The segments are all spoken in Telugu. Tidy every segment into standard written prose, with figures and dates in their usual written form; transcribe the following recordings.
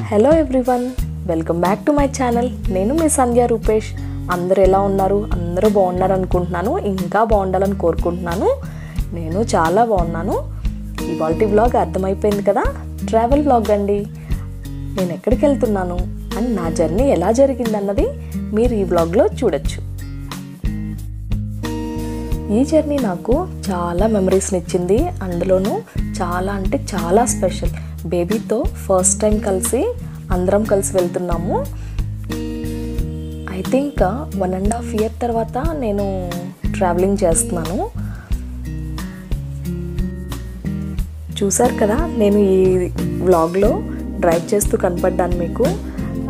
Hello everyone, welcome back to my channel. నేను మీ సంధ్య రూపేష్. అందరూ ఎలా ఉన్నారు? అందరూ బాగున్నారు అనుకుంటున్నాను. ఇంకా బాగుండాలని కోరుకుంటున్నాను. నేను చాలా బాగున్నాను. ఇవాల్టి వ్లాగ్ అర్థమైపోయింది కదా, ట్రావెల్ వ్లాగ్ అండి. నేను ఎక్కడికి వెళ్తున్నాను అండ్ నా జర్నీ ఎలా జరిగిందన్నది మీరు ఈ వ్లాగ్లో చూడొచ్చు. ఈ జర్నీ నాకు చాలా మెమరీస్ని ఇచ్చింది. అందులోనూ చాలా అంటే చాలా స్పెషల్. బేబీతో ఫస్ట్ టైం అందరం కలిసి వెళ్తున్నాము. ఐ థింక్ 1.5 year తర్వాత నేను ట్రావెలింగ్ చేస్తున్నాను. చూసారు కదా, నేను ఈ వ్లాగ్లో డ్రైవ్ చేస్తూ కనపడ్డాను మీకు.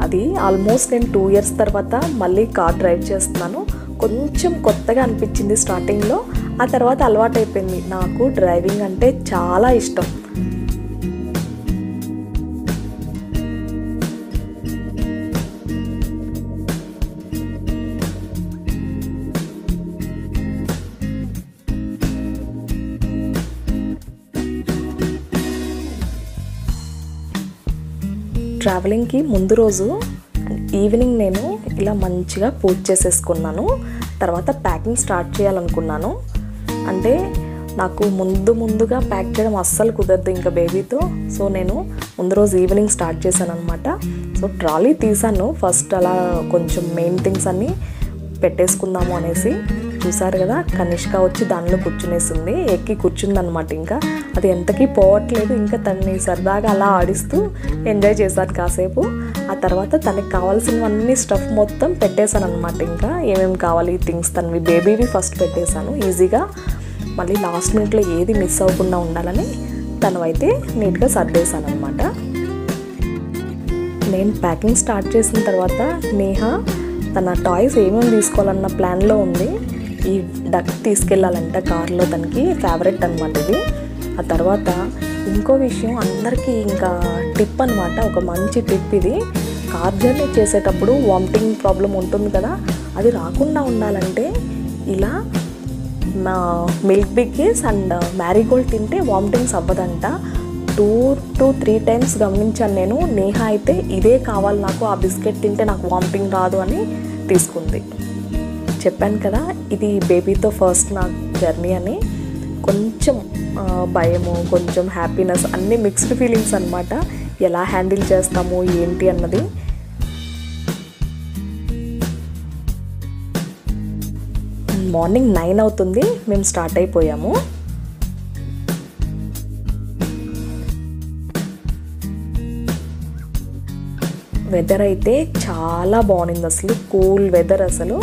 అది ఆల్మోస్ట్ నేను 2 years తర్వాత మళ్ళీ కార్ డ్రైవ్ చేస్తున్నాను. కొంచెం కొత్తగా అనిపించింది స్టార్టింగ్లో, ఆ తర్వాత అలవాటు అయిపోయింది. నాకు డ్రైవింగ్ అంటే చాలా ఇష్టం. ట్రావెలింగ్కి ముందు రోజు ఈవినింగ్ నేను ఇలా మంచిగా పూజ చేసేసుకున్నాను. తర్వాత ప్యాకింగ్ స్టార్ట్ చేయాలనుకున్నాను. అంటే నాకు ముందుగా ప్యాక్ చేయడం అస్సలు కుదరదు ఇంకా బేబీతో. సో నేను ముందు రోజు ఈవినింగ్ స్టార్ట్ చేశాను అనమాట. సో ట్రాలీ తీసాను ఫస్ట్, అలా కొంచెం మెయిన్ థింగ్స్ అన్నీ పెట్టేసుకుందాము అనేసి. చూసారు కదా, కనిష్క వచ్చి దానిలో కూర్చునేసింది, ఎక్కి కూర్చుందనమాట. ఇంకా అది ఎంతకీ పోవట్లేదు. ఇంకా తనని సరదాగా అలా ఆడిస్తూ ఎంజాయ్ చేశాను కాసేపు. ఆ తర్వాత తనకి కావాల్సినవన్నీ స్టఫ్ మొత్తం పెట్టేశాను అనమాట. ఇంకా ఏమేమి కావాలి థింగ్స్ తనవి బేబీవి ఫస్ట్ పెట్టేశాను ఈజీగా. మళ్ళీ లాస్ట్ మినిట్లో ఏది మిస్ అవ్వకుండా ఉండాలని తనవైతే నీట్గా సర్దేశాను అనమాట. నేను ప్యాకింగ్ స్టార్ట్ చేసిన తర్వాత నేహ తన టాయ్స్ ఏమేమి తీసుకోవాలన్న ప్లాన్లో ఉంది. ఈ డక్ తీసుకెళ్ళాలంట కార్లో, తనకి ఫేవరెట్ అనమాట ఇది. ఆ తర్వాత ఇంకో విషయం, అందరికీ ఇంకా టిప్ అనమాట, ఒక మంచి టిప్ ఇది. కార్ జర్నీ చేసేటప్పుడు వామిటింగ్ ప్రాబ్లం ఉంటుంది కదా, అది రాకుండా ఉండాలంటే ఇలా మిల్క్ బిగ్గీస్ అండ్ మ్యారీగోల్డ్ తింటే వామిటింగ్స్ అవ్వదంట. 2 to 3 times గమనించాను నేను. నేహ అయితే ఇదే కావాలి నాకు, ఆ బిస్కెట్ తింటే నాకు వామిటింగ్ రాదు అని తీసుకుంది. చెప్పాను కదా, ఇది బేబీతో ఫస్ట్ నా జర్నీ అని. కొంచెం భయము, కొంచెం హ్యాపీనెస్, అన్నీ మిక్స్డ్ ఫీలింగ్స్ అనమాట. ఎలా హ్యాండిల్ చేస్తాము ఏంటి అన్నది. మార్నింగ్ 9 అవుతుంది, మేము స్టార్ట్ అయిపోయాము. వెదర్ అయితే చాలా బాగుంది, అసలు కూల్ వెదర్ అసలు.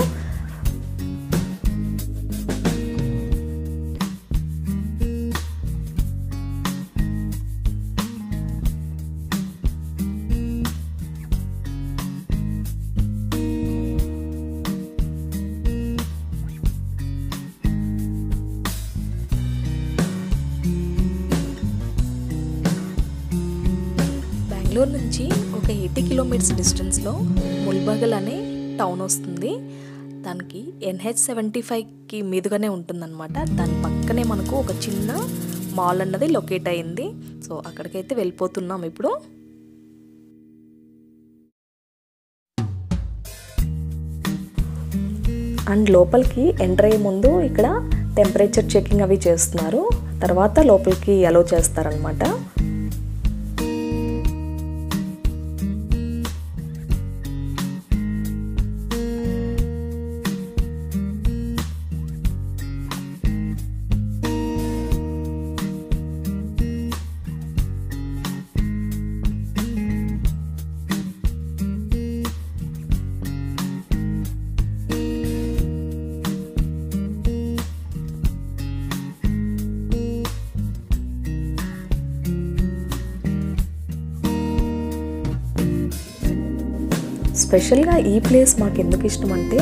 బెంగళూరు నుంచి ఒక 80 kilometers డిస్టెన్స్లో ముల్బగల్ అనే టౌన్ వస్తుంది. దానికి NH75కి మీదుగానే ఉంటుందన్నమాట. దాని పక్కనే మనకు ఒక చిన్న మాల్ అన్నది లొకేట్ అయింది. సో అక్కడికైతే వెళ్ళిపోతున్నాం ఇప్పుడు. అండ్ లోపలికి ఎంటర్ అయ్యే ముందు ఇక్కడ టెంపరేచర్ చెకింగ్ అవి చేస్తున్నారు. తర్వాత లోపలికి అలో చేస్తారనమాట. స్పెషల్గా ఈ ప్లేస్ మాకు ఎందుకు ఇష్టం అంటే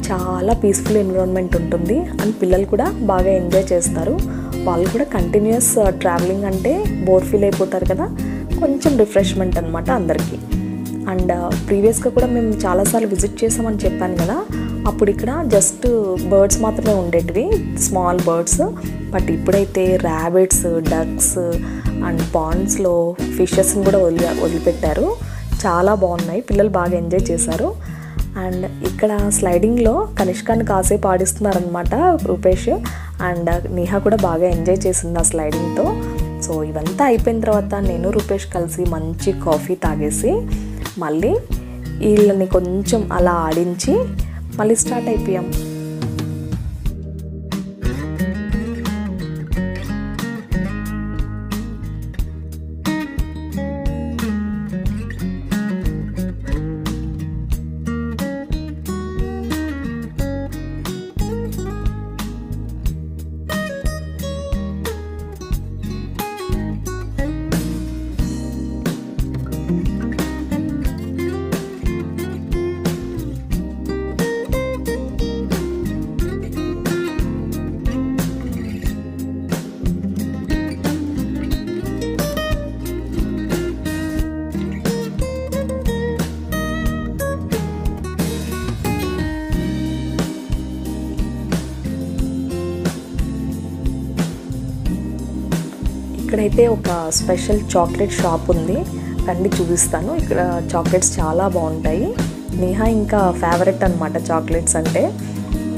చాలా పీస్ఫుల్ ఎన్విరాన్మెంట్ ఉంటుంది. అండ్ పిల్లలు కూడా బాగా ఎంజాయ్ చేస్తారు. వాళ్ళు కూడా కంటిన్యూస్ ట్రావెలింగ్ అంటే బోర్ ఫీల్ అయిపోతారు కదా, కొంచెం రిఫ్రెష్మెంట్ అనమాట అందరికీ. అండ్ ప్రీవియస్గా కూడా మేము చాలాసార్లు విజిట్ చేసామని చెప్పాను కదా, అప్పుడు ఇక్కడ జస్ట్ బర్డ్స్ మాత్రమే ఉండేటివి, స్మాల్ బర్డ్స్. బట్ ఇప్పుడైతే ర్యాబిట్స్, డక్స్ అండ్ పాండ్స్లో ఫిషెస్ని కూడా వదిలిపెట్టారు. చాలా బాగున్నాయి, పిల్లలు బాగా ఎంజాయ్ చేశారు. అండ్ ఇక్కడ స్లైడింగ్లో కనిష్కాని కాసేపు ఆడిస్తున్నారనమాట రూపేష్, అండ్ నేహా కూడా బాగా ఎంజాయ్ చేసింది ఆ స్లైడింగ్తో. సో ఇవంతా అయిపోయిన తర్వాత నేను రూపేష్ కలిసి మంచి కాఫీ తాగేసి మళ్ళీ వీళ్ళని కొంచెం అలా ఆడించి మళ్ళీ స్టార్ట్ అయిపోయాం. ఇక్కడైతే ఒక స్పెషల్ చాక్లెట్ షాప్ ఉంది, రండి చూపిస్తాను. ఇక్కడ చాక్లెట్స్ చాలా బాగుంటాయి. నేహా ఇంకా ఫేవరెట్ అనమాట చాక్లెట్స్ అంటే.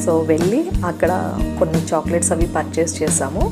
సో వెళ్ళి అక్కడ కొన్ని చాక్లెట్స్ అవి పర్చేస్ చేసాము.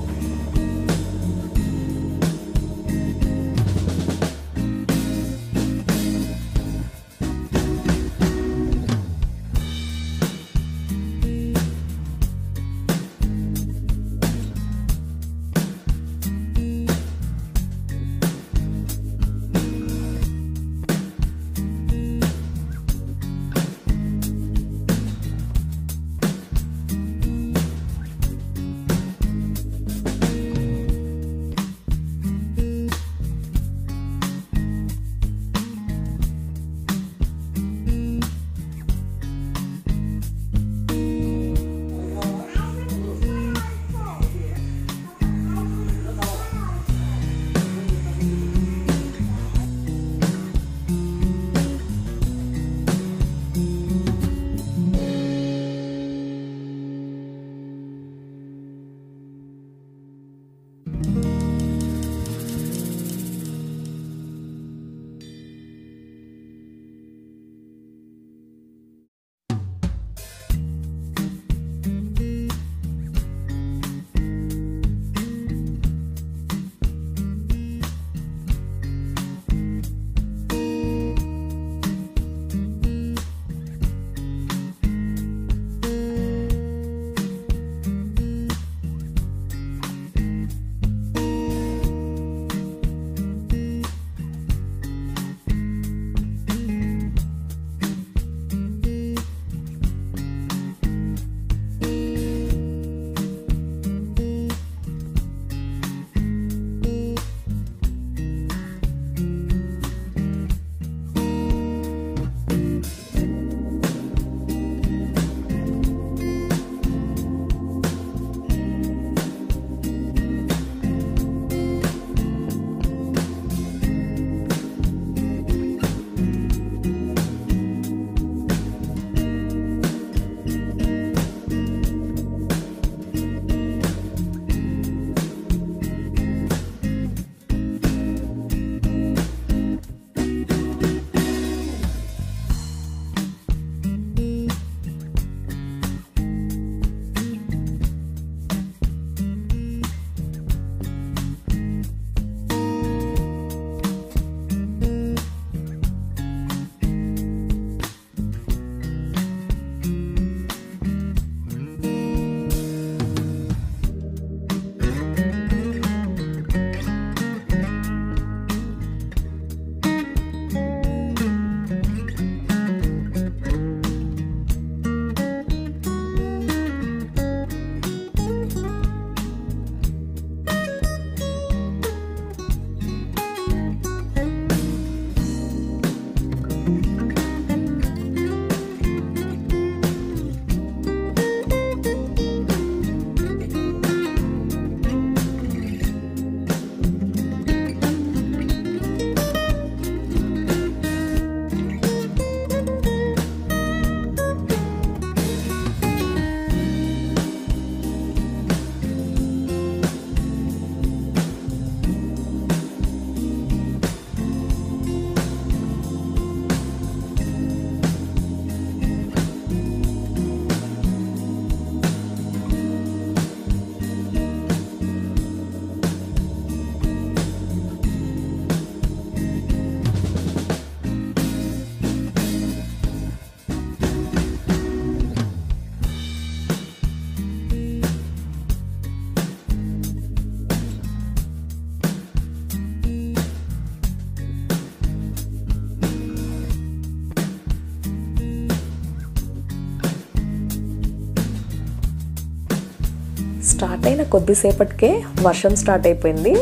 స్టార్ట్ అయిన కొద్దిసేపటికే వర్షం స్టార్ట్ అయిపోయింది.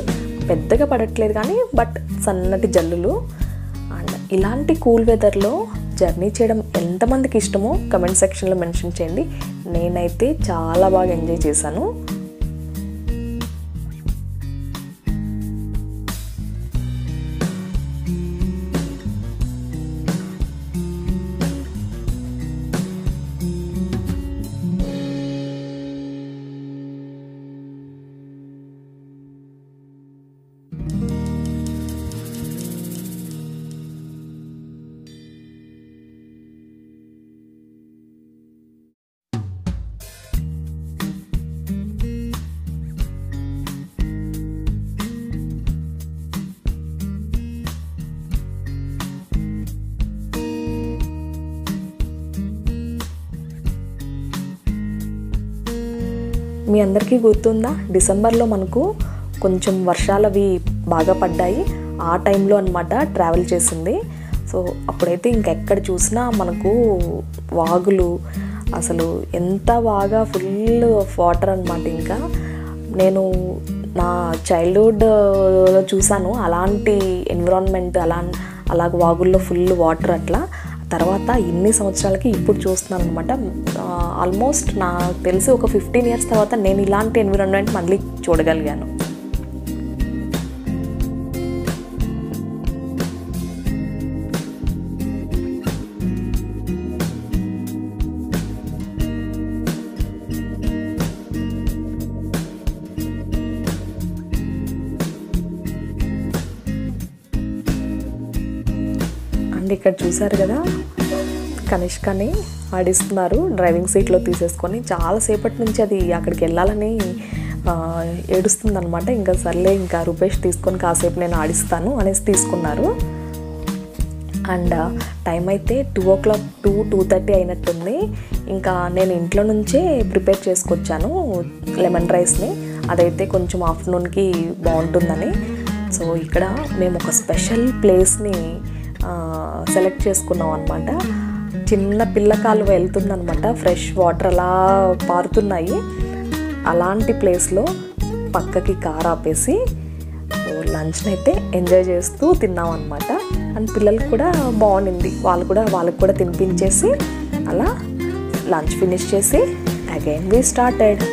పెద్దగా పడట్లేదు కానీ బట్ సన్నటి జల్లులు. అండ్ ఇలాంటి కూల్ వెదర్లో జర్నీ చేయడం ఎంతమందికి ఇష్టమో కమెంట్ సెక్షన్లో మెన్షన్ చేయండి. నేనైతే చాలా బాగా ఎంజాయ్ చేశాను. మీ అందరికీ గుర్తుందా, డిసెంబర్లో మనకు కొంచెం వర్షాలు అవి బాగా పడ్డాయి. ఆ టైంలో అన్నమాట ట్రావెల్ చేసింది. సో అప్పుడైతే ఇంకెక్కడ చూసినా మనకు వాగులు, అసలు ఎంత బాగా ఫుల్ వాటర్ అన్నమాట. ఇంకా నేను నా చైల్డ్హుడ్లో చూశాను అలాంటి ఎన్విరాన్మెంట్, అలాగ వాగుల్లో ఫుల్ వాటర్. అట్లా తర్వాత ఇన్ని సంవత్సరాలకి ఇప్పుడు చూస్తున్నాను అనమాట. ఆల్మోస్ట్ నాకు తెలిసి ఒక 15 years తర్వాత నేను ఇలాంటి ఎన్విరాన్మెంట్ మళ్ళీ చూడగలిగాను. అండ్ ఇక్కడ చూసారు కదా, కనిష్కని ఆడిస్తున్నారు డ్రైవింగ్ సీట్లో తీసేసుకొని. చాలాసేపటి నుంచి అది అక్కడికి వెళ్ళాలని ఏడుస్తుంది అనమాట. ఇంకా సర్లే ఇంకా రూపేష్ తీసుకొని కాసేపు నేను ఆడిస్తాను అనేసి తీసుకున్నారు. అండ్ టైం అయితే 2 o'clock 2:30 అయినట్టుంది. ఇంకా నేను ఇంట్లో నుంచే ప్రిపేర్ చేసుకొచ్చాను లెమన్ రైస్ని. అదైతే కొంచెం ఆఫ్టర్నూన్కి బాగుంటుందని. సో ఇక్కడ మేము ఒక స్పెషల్ ప్లేస్ని సెలెక్ట్ చేసుకున్నాం అనమాట. చిన్న పిల్లకాలువ వెళ్తుందనమాట, ఫ్రెష్ వాటర్ అలా పారుతున్నాయి. అలాంటి ప్లేస్లో పక్కకి కార్ ఆపేసి లంచ్ని అయితే ఎంజాయ్ చేస్తూ తిన్నాం అనమాట. అండ్ పిల్లలకి కూడా బాగుండింది, వాళ్ళకి కూడా తినిపించేసి అలా లంచ్ ఫినిష్ చేసి అగైన్ వి స్టార్టెడ్.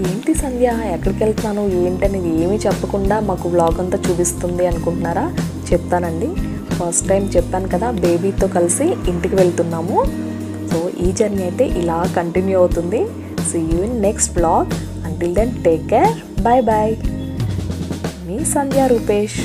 ఏంటి సంధ్య ఎక్కడికి వెళ్తున్నాను ఏంటనేది ఏమీ చెప్పకుండా మాకు వ్లాగ్ అంతా చూపిస్తుంది అనుకుంటున్నారా? చెప్తానండి. ఫస్ట్ టైం చెప్పాను కదా, బేబీతో కలిసి ఇంటికి వెళ్తున్నాము. సో ఈ జర్నీ అయితే ఇలా కంటిన్యూ అవుతుంది. See you in next vlog. Until then take care, bye bye. మీ సంధ్య రూపేష్.